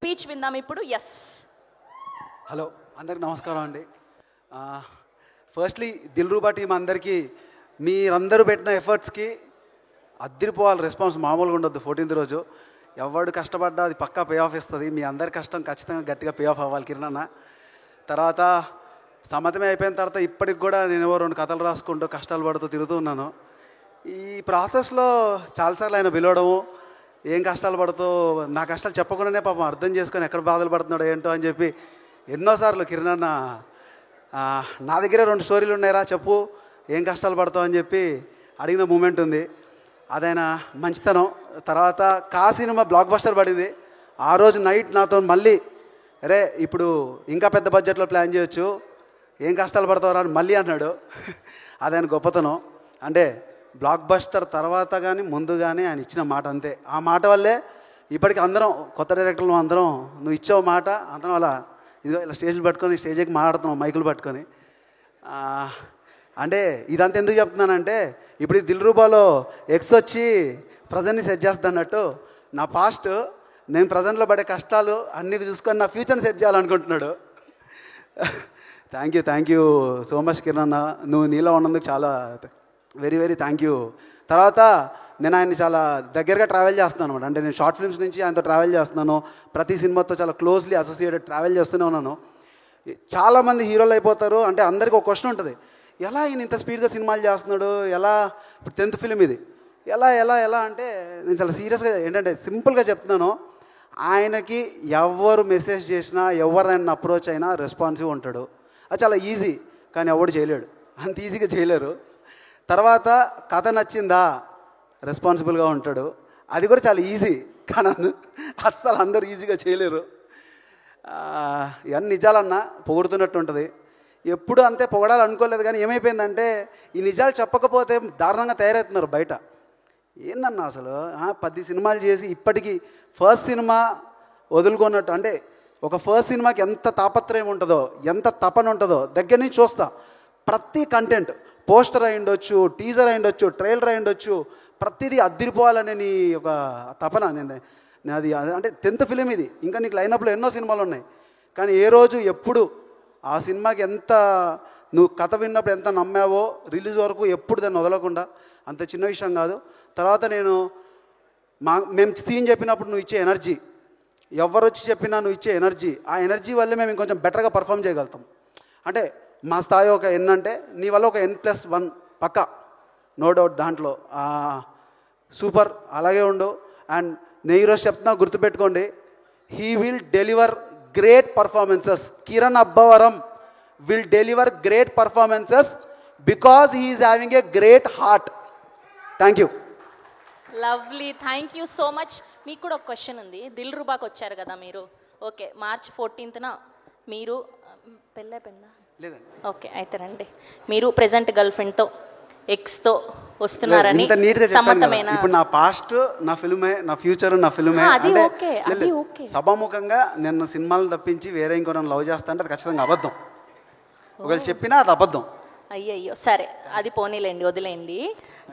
Speech విందాం ఇప్పుడు. Yes, hello అందరికి నమస్కారం అండి. ఫస్ట్లీ దిల్రూబా టీం అందరికీ మీరందరూ పెట్టిన ఎఫర్ట్స్కి అద్దరిపోవాలి. రెస్పాన్స్ మామూలుగా ఉండొద్దు. 14th రోజు ఎవడు కష్టపడ్డా అది పక్కా పే ఆఫ్ ఇస్తుంది. మీ అందరి కష్టం ఖచ్చితంగా గట్టిగా పే ఆఫ్ అవ్వాలి కిరణ్ అన్న. తర్వాత సమ్మతమే అయిపోయిన తర్వాత ఇప్పటికి కూడా నేను 2 కథలు రాసుకుంటూ కష్టాలు పడుతూ తిరుగుతూ ఉన్నాను. ఈ ప్రాసెస్లో చాలాసార్లు ఆయన పిలవడము, ఏం కష్టాలు పడుతూ నా కష్టాలు చెప్పకుండానే పాపం అర్థం చేసుకొని ఎక్కడ బాధలు పడుతున్నాడో ఏంటో అని చెప్పి ఎన్నోసార్లు కిరణ్ అన్న నా దగ్గర 2 స్టోరీలు ఉన్నాయిరా చెప్పు ఏం కష్టాలు పడతావు అని చెప్పి అడిగిన మూమెంట్ ఉంది. అదైనా మంచితనం. తర్వాత కా సినిమా బ్లాక్ బస్టర్ పడింది. ఆ రోజు నైట్ నాతో మళ్ళీ అరే ఇప్పుడు ఇంకా పెద్ద బడ్జెట్లో ప్లాన్ చేయొచ్చు, ఏం కష్టాలు పడతావు అని మళ్ళీ అన్నాడు. అదైనా గొప్పతనం. అంటే బ్లాక్ బస్టర్ తర్వాత కానీ ముందు కానీ ఆయన ఇచ్చిన మాట అంతే. ఆ మాట వల్లే ఇప్పటికి అందరం కొత్త డైరెక్టర్లు అందరం నువ్వు ఇచ్చావు మాట అందరం అలా ఇదిగో ఇలా స్టేజ్లు పట్టుకొని స్టేజ్కి మాట్లాడుతున్నాం మైకులు పట్టుకొని. అంటే ఇదంతా ఎందుకు చెప్తున్నానంటే ఇప్పుడు ఈ దిల్రూబాలో ఎక్స్ వచ్చి ప్రజెంట్ని సెట్ చేస్తున్నట్టు నా పాస్ట్ నేను ప్రజెంట్లో పడే కష్టాలు అన్నీ చూసుకొని నా ఫ్యూచర్ని సెట్ చేయాలనుకుంటున్నాడు. Thank you so much Kiran అన్న. నువ్వు నీలో ఉన్నందుకు చాలా వెరీ వెరీ థ్యాంక్ యూ. తర్వాత నేను ఆయన్ని చాలా దగ్గరగా ట్రావెల్ చేస్తున్నాను అనమాట. అంటే నేను షార్ట్ ఫిల్మ్స్ నుంచి ఆయనతో ట్రావెల్ చేస్తున్నాను. ప్రతి సినిమాతో చాలా క్లోజ్లీ అసోసియేటెడ్ ట్రావెల్ చేస్తూనే ఉన్నాను. చాలామంది హీరోలు అయిపోతారు అంటే అందరికీ ఒక క్వశ్చన్ ఉంటుంది, ఎలా ఈయన ఇంత స్పీడ్గా సినిమాలు చేస్తున్నాడు, ఎలా ఇప్పుడు 10th ఫిలిం ఇది ఎలా ఎలా ఎలా అంటే నేను చాలా సీరియస్గా ఏంటంటే సింపుల్గా చెప్తున్నాను. ఆయనకి ఎవరు మెసేజ్ చేసినా ఎవరైనా అప్రోచ్ అయినా రెస్పాన్సివ్ ఉంటాడు. అది చాలా ఈజీ, కానీ ఎవడు చేయలేడు, అంత ఈజీగా చేయలేరు. తర్వాత కథ నచ్చిందా రెస్పాన్సిబుల్గా ఉంటాడు. అది కూడా చాలా ఈజీ, కానీ అస్సలు అందరూ ఈజీగా చేయలేరు. ఇవన్నీ నిజాలన్నా పొగుడుతున్నట్టు ఉంటుంది. ఎప్పుడు అంతే పొగడాలి అనుకోలేదు, కానీ ఏమైపోయిందంటే ఈ నిజాలు చెప్పకపోతే దారుణంగా తయారవుతున్నారు బయట. ఏందన్నా అసలు 10 సినిమాలు చేసి ఇప్పటికీ ఫస్ట్ సినిమా వదులుకున్నట్టు. అంటే ఒక ఫస్ట్ సినిమాకి ఎంత తాపత్రయం ఉంటుందో, ఎంత తపన ఉంటుందో దగ్గర నుంచి చూస్తా. ప్రతి కంటెంట్ పోస్టర్ అయి ఉండొచ్చు, టీజర్ అయి ఉండొచ్చు, ట్రైలర్ అయి ఉండొచ్చు, ప్రతిదీ అద్దరిపోవాలనే నీ ఒక తపన. నేను అది అంటే 10th ఫిలిం ఇది. ఇంకా నీకు లైనప్లో ఎన్నో సినిమాలు ఉన్నాయి, కానీ ఏ రోజు ఎప్పుడు ఆ సినిమాకి ఎంత నువ్వు కథ విన్నప్పుడు ఎంత నమ్మావో రిలీజ్ వరకు ఎప్పుడు దాన్ని వదలకుండా, అంత చిన్న విషయం కాదు. తర్వాత మేము థీమ్ చెప్పినప్పుడు నువ్వు ఇచ్చే ఎనర్జీ, ఎవరు వచ్చి చెప్పినా నువ్వు ఇచ్చే ఎనర్జీ, ఆ ఎనర్జీ వల్లే మేము ఇంకొంచెం బెటర్గా పర్ఫామ్ చేయగలుగుతాం. అంటే మా స్థాయి ఒక N అంటే నీ వల్ల ఒక N+1 పక్కా, నో డౌట్. దాంట్లో సూపర్, అలాగే ఉండు. అండ్ నేను ఈరోజు చెప్తున్నా, గుర్తుపెట్టుకోండి, he will deliver great performances. Kiran Abbavaram will deliver great performances because he is having a great heart. Thank you. Lovely, thank you so much. మీకు కూడా ఒక క్వశ్చన్ ఉంది. దిల్రూబాకి వచ్చారు కదా మీరు. ఓకే, March 14th మీరు పెళ్ళైపోయిందా? లేదండి. ఓకే, అయితే రండి. మీరు ప్రెజెంట్ గర్ల్ ఫ్రెండ్తో ఎక్స్తో వస్తున్నారని సమ్మతమైన. ఇప్పుడు నా పాస్ట్ నా ఫిల్మే, నా ఫ్యూచర్ నా ఫిల్మే. అంటే సభాముఖంగా నిన్న సినిమాలు తప్పించి వేరే ఇంకో నన్ను లవ్ చేస్తా అంటే అది ఖచ్చితంగా అబద్ధం. ఒకవేళ చెప్పినా అది అబద్ధం. అయ్యయ్యో, సరే అది పోనీలేండి, వదిలేండి.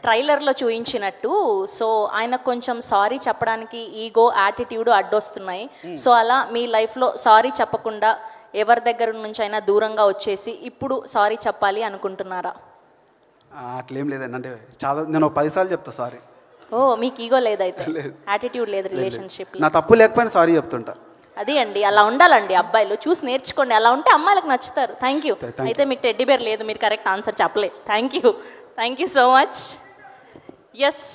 ట్రైలర్లో చూయించినట్టు సో ఆయన కొంచెం సారీ చెప్పడానికి ఈగో, యాటిట్యూడ్ అడ్డొస్తున్నాయి. సో అలా మీ లైఫ్లో సారీ చెప్పకుండా ఎవరి దగ్గర నుంచి అయినా దూరంగా వచ్చేసి ఇప్పుడు సారీ చెప్పాలి అనుకుంటున్నారా? అట్లేం లేదండి. అంటే చాలా నేను 10 సార్లు చెప్తా సారీ. ఓ, మీకు ఈగో లేదైతే, యాటిట్యూడ్ లేదు రిలేషన్షిప్. నా తప్పు లేకపోయినా సారీ చెప్తుంటా. అది అండి, అలా ఉండాలండి. అబ్బాయిలు చూసి నేర్చుకోండి, అలా ఉంటే అమ్మాయిలకు నచ్చుతారు. Thank you. అయితే మీకు టెడ్డీ బేర్ లేదు, మీరు కరెక్ట్ ఆన్సర్ చెప్పలేదు. Thank you so much. Yes.